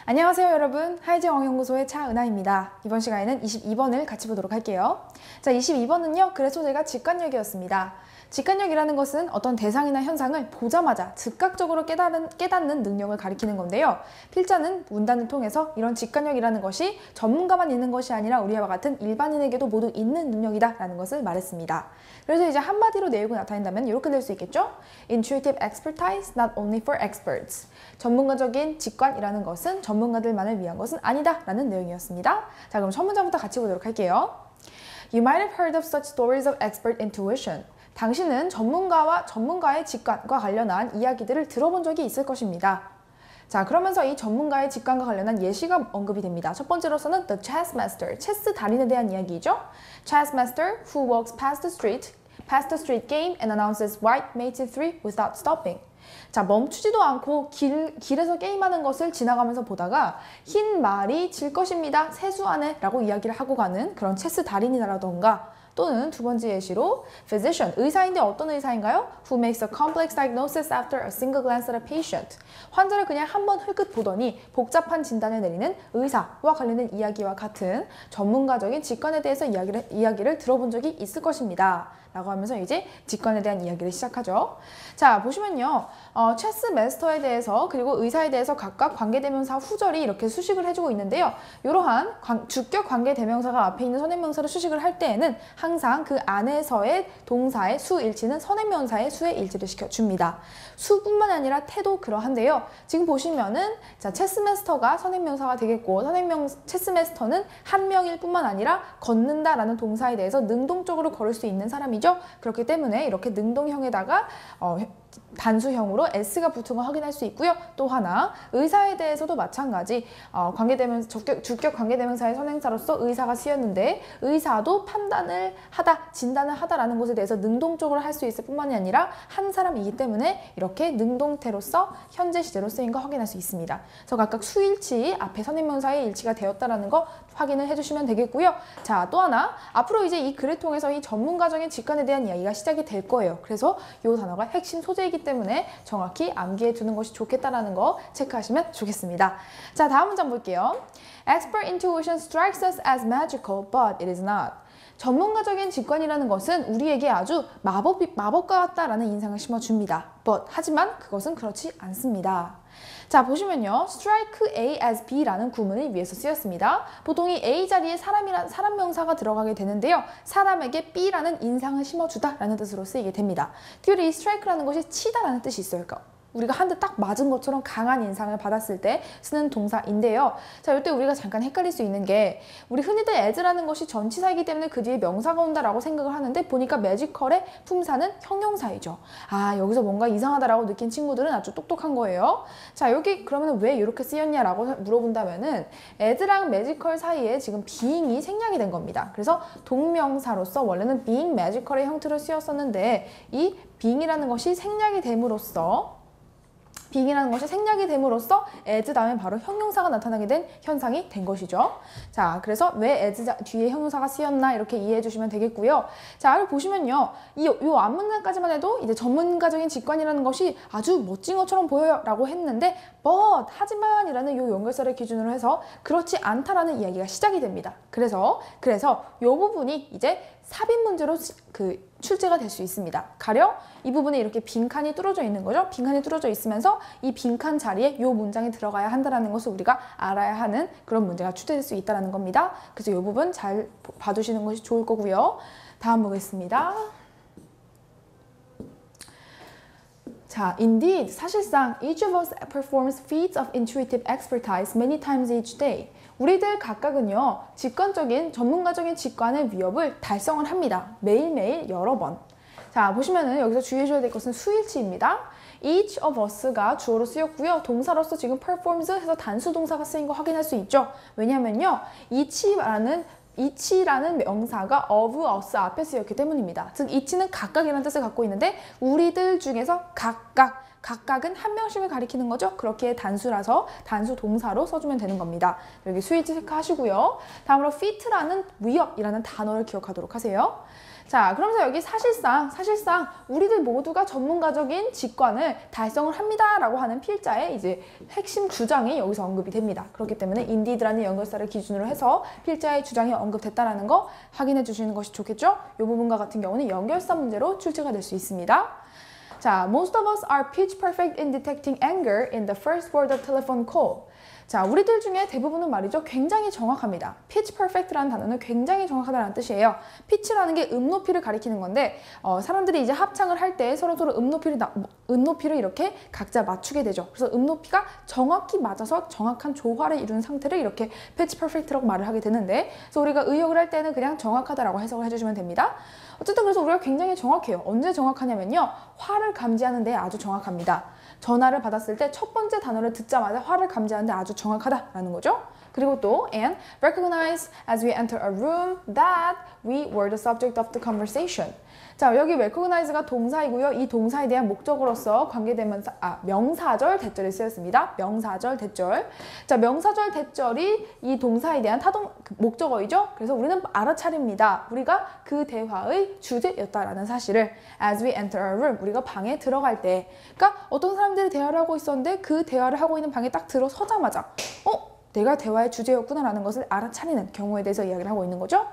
안녕하세요 여러분, 하이즈어연구소의 차은하입니다. 이번 시간에는 22번을 같이 보도록 할게요. 자, 22번은요 글의 소재가 직관력이었습니다. 직관력이라는 것은 어떤 대상이나 현상을 보자마자 즉각적으로 깨닫는 능력을 가리키는 건데요. 필자는 문단을 통해서 이런 직관력이라는 것이 전문가만 있는 것이 아니라 우리와 같은 일반인에게도 모두 있는 능력이다 라는 것을 말했습니다. 그래서 이제 한마디로 내용이 나타낸다면 이렇게 될 수 있겠죠? Intuitive expertise not only for experts. 전문가적인 직관이라는 것은 전문가들만을 위한 것은 아니다 라는 내용이었습니다. 자, 그럼 첫 문장부터 같이 보도록 할게요. You might have heard of such stories of expert intuition. 당신은 전문가의 직관과 관련한 이야기들을 들어본 적이 있을 것입니다. 자, 그러면서 이 전문가의 직관과 관련한 예시가 언급이 됩니다. 첫 번째로서는 the chess master, 체스 달인에 대한 이야기죠. Chess master who walks past the street game and announces white mate 3 without stopping. 자, 멈추지도 않고 길에서 게임하는 것을 지나가면서 보다가 흰 말이 질 것입니다. 세수 안에 라고 이야기를 하고 가는 그런 체스 달인이라던가, 또는 두 번째 예시로 physician, 의사인데 어떤 의사인가요? Who makes a complex diagnosis after a single glance at a patient. 환자를 그냥 한번 흘끗 보더니 복잡한 진단을 내리는 의사와 관련된 이야기와 같은 전문가적인 직관에 대해서 이야기를 들어본 적이 있을 것입니다. 라고 하면서 이제 직관에 대한 이야기를 시작하죠. 자, 보시면요. 체스 마스터에 대해서 그리고 의사에 대해서 각각 관계대명사 후절이 이렇게 수식을 해주고 있는데요. 이러한 주격 관계대명사가 앞에 있는 선행명사를 수식을 할 때에는 항상 그 안에서의 동사의 수일치는 선행명사의 수에 일치를 시켜줍니다. 수뿐만 아니라 태도 그러한데요. 지금 보시면은 자, 체스 마스터가 선행명사가 되겠고 체스 마스터는 한 명일 뿐만 아니라 걷는다라는 동사에 대해서 능동적으로 걸을 수 있는 사람이죠. 그렇기 때문에 이렇게 능동형에다가 단수형으로 s가 붙은 거 확인할 수 있고요. 또 하나, 의사에 대해서도 마찬가지 주격 관계대명사의 선행사로서 의사가 쓰였는데 의사도 판단을 하다, 진단을 하다라는 것에 대해서 능동적으로 할 수 있을 뿐만이 아니라 한 사람이기 때문에 이렇게 능동태로서 현재 시제로 쓰인 거 확인할 수 있습니다. 그래서 각각 수일치, 앞에 선행명사의 일치가 되었다라는 거 확인을 해주시면 되겠고요. 자, 또 하나, 앞으로 이제 이 글을 통해서 이 전문가적인 직관에 대한 이야기가 시작이 될 거예요. 그래서 이 단어가 핵심 소재이기 때문에 정확히 암기해 두는 것이 좋겠다라는 거 체크하시면 좋겠습니다. 자, 다음 문장 볼게요. Expert intuition strikes us as magical, but it is not. 전문가적인 직관이라는 것은 우리에게 아주 마법과 같다라는 인상을 심어줍니다. But, 하지만 그것은 그렇지 않습니다. 자, 보시면요. strike A as B라는 구문이 위에서 쓰였습니다. 보통 이 A 자리에 사람 명사가 들어가게 되는데요. 사람에게 B라는 인상을 심어주다라는 뜻으로 쓰이게 됩니다. 특히 이 strike라는 것이 치다라는 뜻이 있어요. 우리가 한 대 딱 맞은 것처럼 강한 인상을 받았을 때 쓰는 동사인데요. 자, 이때 우리가 잠깐 헷갈릴 수 있는 게 우리 흔히들 as라는 것이 전치사이기 때문에 그 뒤에 명사가 온다라고 생각을 하는데 보니까 magical의 품사는 형용사이죠. 아, 여기서 뭔가 이상하다라고 느낀 친구들은 아주 똑똑한 거예요. 자, 여기 그러면 왜 이렇게 쓰였냐라고 물어본다면은 as랑 magical 사이에 지금 being이 생략이 된 겁니다. 그래서 동명사로서 원래는 being magical의 형태로 쓰였었는데 이 being이라는 것이 생략이 됨으로써 as 다음에 바로 형용사가 나타나게 된 현상이 된 것이죠. 자, 그래서 왜 as 뒤에 형용사가 쓰였나 이렇게 이해해 주시면 되겠고요. 자, 여기 보시면요. 요 앞문장까지만 해도 이제 전문가적인 직관이라는 것이 아주 멋진 것처럼 보여요 라고 했는데 but, 하지만이라는 요 연결사를 기준으로 해서 그렇지 않다라는 이야기가 시작이 됩니다. 그래서 요 부분이 이제 삽입 문제로 출제가 될 수 있습니다. 가령 이 부분에 이렇게 빈칸이 뚫어져 있는 거죠. 빈칸이 뚫어져 있으면서 이 빈칸 자리에 이 문장이 들어가야 한다는 것을 우리가 알아야 하는 그런 문제가 출제될 수 있다는 겁니다. 그래서 이 부분 잘 봐두시는 것이 좋을 거고요. 다음 보겠습니다. 자, indeed, 사실상 each of us performs feats of intuitive expertise many times each day. 우리들 각각은요, 전문가적인 직관의 위협을 달성을 합니다. 매일매일 여러 번. 자, 보시면은 여기서 주의해줘야 될 것은 수일치입니다. each of us가 주어로 쓰였고요. 동사로서 지금 performs 해서 단수 동사가 쓰인 거 확인할 수 있죠. 왜냐면요, each라는 명사가 of us 앞에 쓰였기 때문입니다. 즉, each는 각각이라는 뜻을 갖고 있는데 우리들 중에서 각각은 한 명씩을 가리키는 거죠. 그렇게 단수라서 단수 동사로 써주면 되는 겁니다. 여기 수일치 체크하시고요. 다음으로 fit라는 위협이라는 단어를 기억하도록 하세요. 자, 그러면서 여기 사실상 우리들 모두가 전문가적인 직관을 달성을 합니다라고 하는 필자의 이제 핵심 주장이 여기서 언급이 됩니다. 그렇기 때문에 indeed라는 연결사를 기준으로 해서 필자의 주장이 언급됐다라는 거 확인해 주시는 것이 좋겠죠? 이 부분과 같은 경우는 연결사 문제로 출제가 될 수 있습니다. 자, most of us are pitch perfect in detecting anger in the first word of telephone call. 자, 우리들 중에 대부분은 말이죠. 굉장히 정확합니다. pitch perfect라는 단어는 굉장히 정확하다는 뜻이에요. pitch라는 게 높이를 가리키는 건데 사람들이 이제 합창을 할 때 서로 높이를 이렇게 각자 맞추게 되죠. 그래서 높이가 정확히 맞아서 정확한 조화를 이루는 상태를 이렇게 pitch perfect라고 말을 하게 되는데 그래서 우리가 의역을 할 때는 그냥 정확하다라고 해석을 해주시면 됩니다. 어쨌든 그래서 우리가 굉장히 정확해요. 언제 정확하냐면요. 화를 감지하는 데 아주 정확합니다. 전화를 받았을 때 첫 번째 단어를 듣자마자 화를 감지하는데 아주 정확하다라는 거죠. 그리고 또 and recognize as we enter a room that we were the subject of the conversation. 자, 여기 recognize가 동사이고요. 이 동사에 대한 목적어로서 관계대명사, 명사절 대절이 쓰였습니다. 명사절 대절. 자, 명사절 대절이 이 동사에 대한 목적어이죠. 그래서 우리는 알아차립니다. 우리가 그 대화의 주제였다라는 사실을 as we enter a room, 우리가 방에 들어갈 때. 그러니까 어떤 사람들이 대화를 하고 있었는데 그 대화를 하고 있는 방에 딱 들어서자마자 내가 대화의 주제였구나라는 것을 알아차리는 경우에 대해서 이야기를 하고 있는 거죠.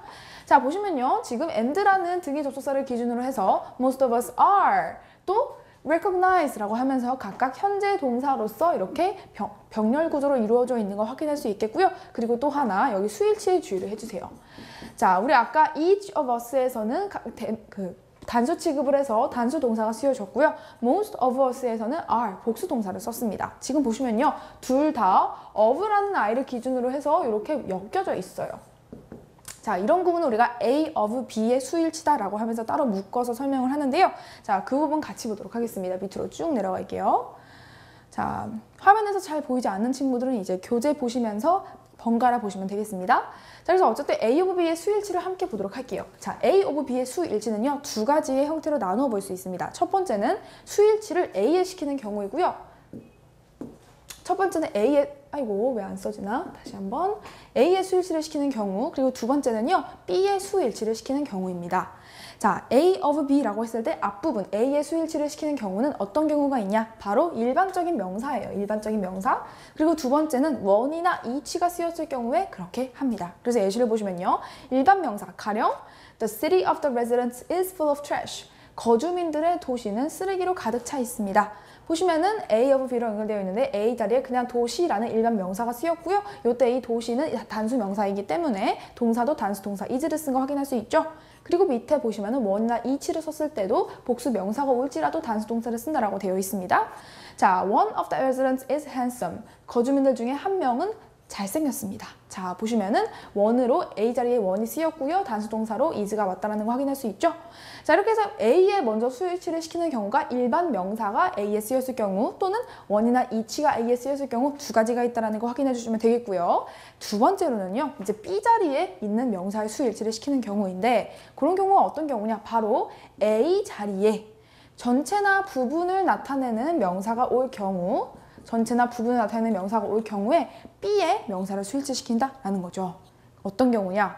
자, 보시면요. 지금 and라는 등의 접속사를 기준으로 해서 most of us are 또 recognize라고 하면서 각각 현재 동사로서 이렇게 병렬 구조로 이루어져 있는 걸 확인할 수 있겠고요. 그리고 또 하나 여기 수일치에 주의를 해주세요. 자, 우리 아까 each of us에서는 단수 취급을 해서 단수 동사가 쓰여졌고요. most of us에서는 are 복수 동사를 썼습니다. 지금 보시면요. 둘 다 of라는 I를 기준으로 해서 이렇게 엮여져 있어요. 자, 이런 부분은 우리가 A of B의 수일치다라고 하면서 따로 묶어서 설명을 하는데요. 자, 그 부분 같이 보도록 하겠습니다. 밑으로 쭉 내려갈게요. 자, 화면에서 잘 보이지 않는 친구들은 이제 교재 보시면서 번갈아 보시면 되겠습니다. 자, 그래서 어쨌든 A of B의 수일치를 함께 보도록 할게요. 자, A of B의 수일치는요, 두 가지의 형태로 나누어 볼 수 있습니다. 첫 번째는 수일치를 A에 시키는 경우이고요. 첫 번째는 A의, 왜 안 써지나? 다시 한번. A의 수일치를 시키는 경우, 그리고 두 번째는요, B의 수일치를 시키는 경우입니다. 자, A of B라고 했을 때 앞부분 A의 수일치를 시키는 경우는 어떤 경우가 있냐? 바로 일반적인 명사예요. 일반적인 명사. 그리고 두 번째는 원이나 이치가 쓰였을 경우에 그렇게 합니다. 그래서 예시를 보시면요. 일반 명사, 가령 The city of the residents is full of trash. 거주민들의 도시는 쓰레기로 가득 차 있습니다. 보시면은 A of B로 연결되어 있는데 A 자리에 그냥 도시라는 일반 명사가 쓰였고요. 이때 이 도시는 단수 명사이기 때문에 동사도 단수 동사 is를 쓴 거 확인할 수 있죠. 그리고 밑에 보시면은 원이나 이치를 썼을 때도 복수 명사가 올지라도 단수 동사를 쓴다라고 되어 있습니다. 자, one of the residents is handsome. 거주민들 중에 한 명은 잘생겼습니다. 자, 보시면은 원으로 A 자리에 원이 쓰였고요. 단수 동사로 is가 왔다는 거 확인할 수 있죠. 자, 이렇게 해서 A에 먼저 수일치를 시키는 경우가 일반 명사가 A에 쓰였을 경우 또는 원이나 이치가 A에 쓰였을 경우 두 가지가 있다는 거 확인해 주시면 되겠고요. 두 번째로는요. 이제 B 자리에 있는 명사의 수일치를 시키는 경우인데 그런 경우가 어떤 경우냐? 바로 A 자리에 전체나 부분을 나타내는 명사가 올 경우 전체나 부분을 나타내는 명사가 올 경우에 B의 명사를 수일치시킨다라는 거죠. 어떤 경우냐?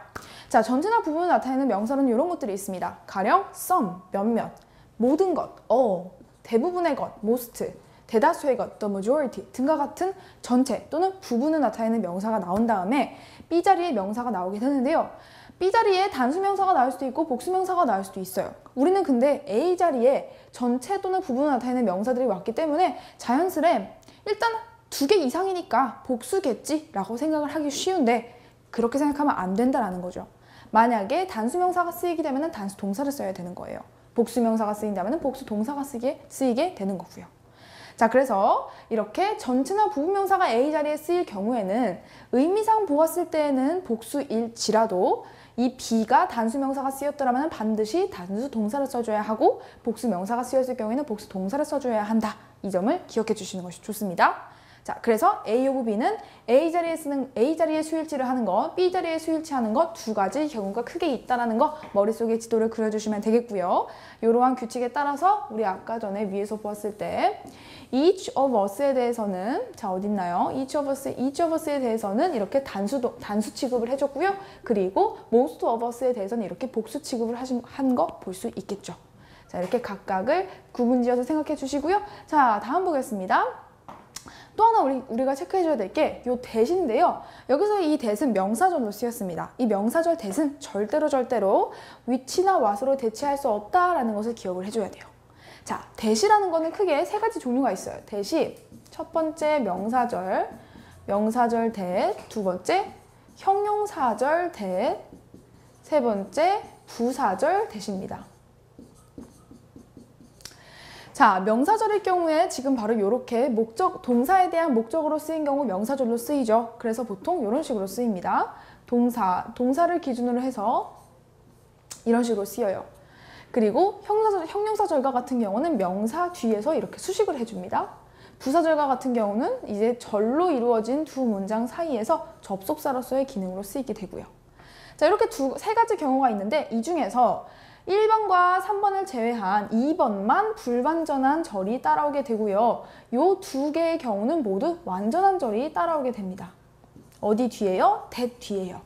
자, 전체나 부분을 나타내는 명사는 이런 것들이 있습니다. 가령 some, 몇몇, 모든 것, all, 대부분의 것, most, 대다수의 것, the majority 등과 같은 전체 또는 부분을 나타내는 명사가 나온 다음에 B 자리에 명사가 나오게 되는데요. B 자리에 단수 명사가 나올 수도 있고 복수 명사가 나올 수도 있어요. 우리는 근데 A 자리에 전체 또는 부분을 나타내는 명사들이 왔기 때문에 자연스레 일단 두 개 이상이니까 복수겠지라고 생각을 하기 쉬운데 그렇게 생각하면 안 된다라는 거죠. 만약에 단수 명사가 쓰이게 되면 단수 동사를 써야 되는 거예요. 복수 명사가 쓰인다면 복수 동사가 쓰이게 되는 거고요. 자, 그래서 이렇게 전체나 부분 명사가 A 자리에 쓰일 경우에는 의미상 보았을 때는 복수일지라도 이 B가 단수 명사가 쓰였더라면 반드시 단수 동사를 써줘야 하고 복수 명사가 쓰였을 경우에는 복수 동사를 써줘야 한다. 이 점을 기억해 주시는 것이 좋습니다. 자, 그래서 A 오브 B는 A 자리에 수일치를 하는 거, B 자리에 수일치하는 거 두 가지 경우가 크게 있다라는 거 머릿속에 지도를 그려주시면 되겠고요. 이러한 규칙에 따라서 우리 아까 전에 위에서 보았을 때 each of us에 대해서는 자 어딨나요? each of us에 대해서는 이렇게 단수 취급을 해줬고요. 그리고 most of us에 대해서는 이렇게 복수 취급을 한 거 볼 수 있겠죠. 자, 이렇게 각각을 구분지어서 생각해 주시고요. 자, 다음 보겠습니다. 또 하나 우리가 체크해줘야 될 게 이 that인데요. 여기서 이 that은 명사절로 쓰였습니다. 이 명사절 that은 절대로 which나 what으로 대체할 수 없다라는 것을 기억을 해줘야 돼요. 자, that이라는 거는 크게 세 가지 종류가 있어요. that이 첫 번째 명사절 that, 두 번째 형용사절 that, 세 번째 부사절 that입니다. 자, 명사절일 경우에 지금 바로 이렇게 동사에 대한 목적으로 쓰인 경우 명사절로 쓰이죠. 그래서 보통 이런 식으로 쓰입니다. 동사를 기준으로 해서 이런 식으로 쓰여요. 그리고 형용사절과 같은 경우는 명사 뒤에서 이렇게 수식을 해줍니다. 부사절과 같은 경우는 이제 절로 이루어진 두 문장 사이에서 접속사로서의 기능으로 쓰이게 되고요. 자, 이렇게 세 가지 경우가 있는데 이 중에서 1번과 3번을 제외한 2번만 불완전한 절이 따라오게 되고요. 이 두 개의 경우는 모두 완전한 절이 따라오게 됩니다. 어디 뒤에요? that 뒤에요.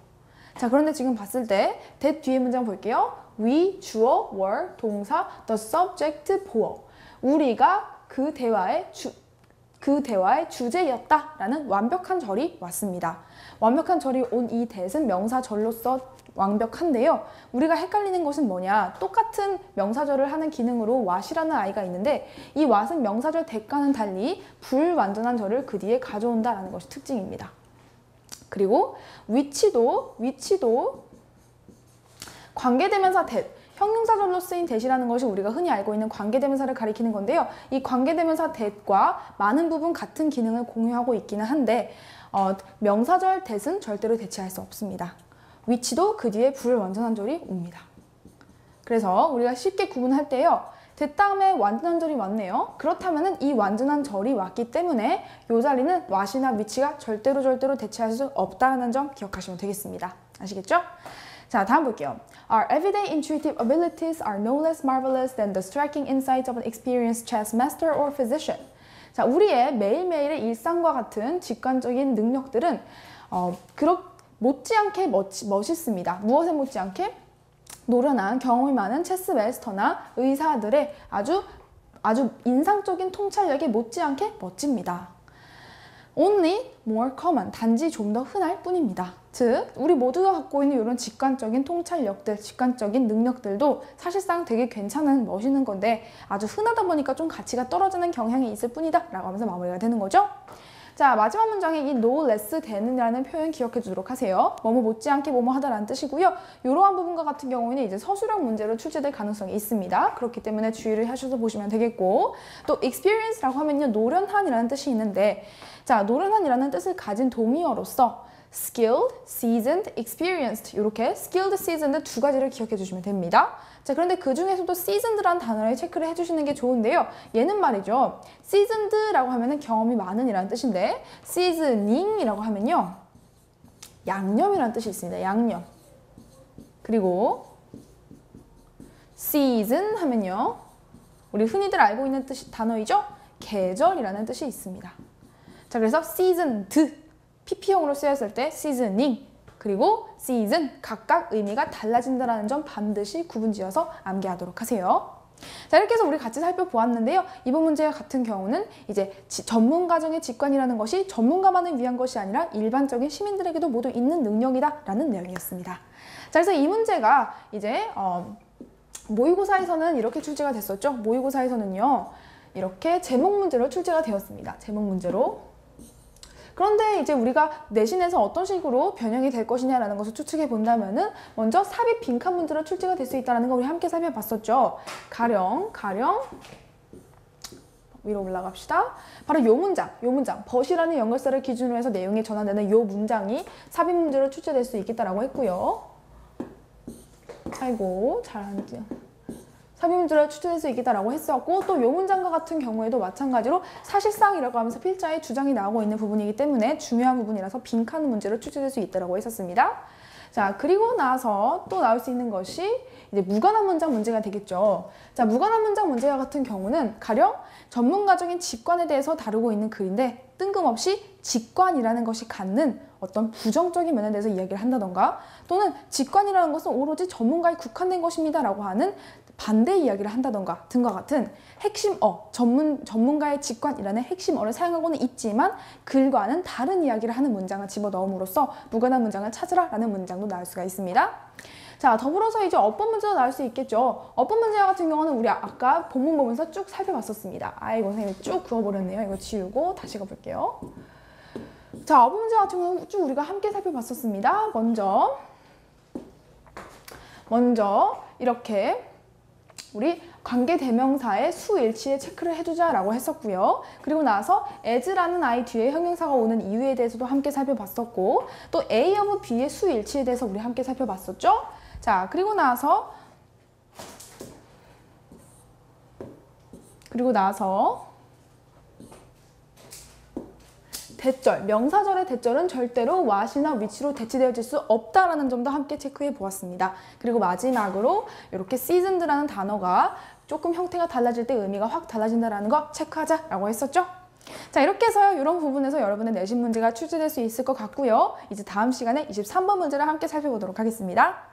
자, 그런데 지금 봤을 때 that 뒤에 문장 볼게요. we, 주어, were, 동사, the subject, 보어. 우리가 그 대화의 주제였다라는 완벽한 절이 왔습니다. 완벽한 절이 온 이 that은 명사절로서 완벽한데요. 우리가 헷갈리는 것은 뭐냐? 똑같은 명사절을 하는 기능으로 what이라는 아이가 있는데 이 what은 명사절 that과는 달리 불완전한 절을 그 뒤에 가져온다라는 것이 특징입니다. 그리고 which도 관계대명사 that, 형용사절로 쓰인 that이라는 것이 우리가 흔히 알고 있는 관계대명사를 가리키는 건데요. 이 관계대명사 that과 많은 부분 같은 기능을 공유하고 있기는 한데 명사절 that은 절대로 대체할 수 없습니다. which도 그 뒤에 불완전한 절이 옵니다. 그래서 우리가 쉽게 구분할 때요. that 다음에 완전한 절이 왔네요. 그렇다면 이 완전한 절이 왔기 때문에 이 자리는 what이나 which가 절대로 대체할 수 없다는 점 기억하시면 되겠습니다. 아시겠죠? 자, 다음 볼게요. Our everyday intuitive abilities are no less marvelous than the striking insights of an experienced chess master or physician. 자, 우리의 매일매일의 일상과 같은 직관적인 능력들은 못지않게 멋있습니다. 무엇에 못지않게? 노련한 경험이 많은 체스 마스터나 의사들의 아주 인상적인 통찰력이 못지않게 멋집니다. Only more common, 단지 좀 더 흔할 뿐입니다. 즉, 우리 모두가 갖고 있는 이런 직관적인 통찰력들, 직관적인 능력들도 사실상 되게 괜찮은, 멋있는 건데 아주 흔하다 보니까 좀 가치가 떨어지는 경향이 있을 뿐이다 라고 하면서 마무리가 되는 거죠. 자, 마지막 문장에 이 no less than이라는 표현 기억해 주도록 하세요. 뭐뭐 못지않게 뭐뭐 하다라는 뜻이고요. 이러한 부분과 같은 경우에는 이제 서술형 문제로 출제될 가능성이 있습니다. 그렇기 때문에 주의를 하셔서 보시면 되겠고, 또 experience라고 하면요, 노련한이라는 뜻이 있는데, 자, 노련한이라는 뜻을 가진 동의어로서 skilled, seasoned, experienced 이렇게 skilled, seasoned 두 가지를 기억해 주시면 됩니다. 자, 그런데 그 중에서도 seasoned라는 단어를 체크를 해주시는 게 좋은데요. 얘는 말이죠. seasoned라고 하면은 경험이 많은 이라는 뜻인데 seasoning이라고 하면요. 양념이라는 뜻이 있습니다. 양념. 그리고 season 하면요. 우리 흔히들 알고 있는 단어이죠. 계절이라는 뜻이 있습니다. 자, 그래서 seasoned, PP형으로 쓰였을 때 seasoning, 그리고 season, 각각 의미가 달라진다는 점 반드시 구분지어서 암기하도록 하세요. 자, 이렇게 해서 우리 같이 살펴보았는데요. 이번 문제와 같은 경우는 이제 전문가정의 직관이라는 것이 전문가만을 위한 것이 아니라 일반적인 시민들에게도 모두 있는 능력이다라는 내용이었습니다. 자, 그래서 이 문제가 이제 모의고사에서는 이렇게 출제가 됐었죠. 모의고사에서는요. 이렇게 제목 문제로 출제가 되었습니다. 제목 문제로. 그런데 이제 우리가 내신에서 어떤 식으로 변형이 될 것이냐라는 것을 추측해 본다면은 먼저 삽입 빈칸 문제로 출제가 될 수 있다는 거 우리 함께 살펴봤었죠. 가령 위로 올라갑시다. 바로 요 문장, but이라는 연결사를 기준으로 해서 내용이 전환되는 요 문장이 삽입 문제로 출제될 수 있겠다라고 했고요. 아이고, 잘하는지. 삽입 문제로 출제될 수 있겠다라고 했었고 또 요 문장과 같은 경우에도 마찬가지로 사실상이라고 하면서 필자의 주장이 나오고 있는 부분이기 때문에 중요한 부분이라서 빈칸 문제로 출제될 수 있다라고 했었습니다. 자, 그리고 나서 또 나올 수 있는 것이 이제 무관한 문장 문제가 되겠죠. 자, 무관한 문장 문제와 같은 경우는 가령 전문가적인 직관에 대해서 다루고 있는 글인데 뜬금없이 직관이라는 것이 갖는 어떤 부정적인 면에 대해서 이야기를 한다던가 또는 직관이라는 것은 오로지 전문가에 국한된 것입니다 라고 하는 반대 이야기를 한다던가 등과 같은 핵심어, 전문가의 직관이라는 핵심어를 사용하고는 있지만 글과는 다른 이야기를 하는 문장을 집어넣음으로써 무관한 문장을 찾으라 라는 문장도 나올 수가 있습니다. 자, 더불어서 이제 어법 문제도 나올 수 있겠죠. 어법 문제 같은 경우는 우리 아까 본문 보면서 쭉 살펴봤었습니다. 아이고, 선생님이 쭉 그어버렸네요. 이거 지우고 다시 가볼게요. 자, 어법 문제 같은 경우는 쭉 우리가 함께 살펴봤었습니다. 먼저 이렇게 우리 관계대명사의 수일치에 체크를 해두자라고 했었고요. 그리고 나서 as라는 I 뒤에 형용사가 오는 이유에 대해서도 함께 살펴봤었고 또 A of B의 수일치에 대해서 우리 함께 살펴봤었죠. 자, 그리고 나서 대절, 명사절의 대절은 절대로 what이나 which로 대치되어질 수 없다라는 점도 함께 체크해 보았습니다. 그리고 마지막으로 이렇게 seasoned라는 단어가 조금 형태가 달라질 때 의미가 확 달라진다는 거 체크하자라고 했었죠. 자, 이렇게 해서 이런 부분에서 여러분의 내신 문제가 출제될 수 있을 것 같고요. 이제 다음 시간에 23번 문제를 함께 살펴보도록 하겠습니다.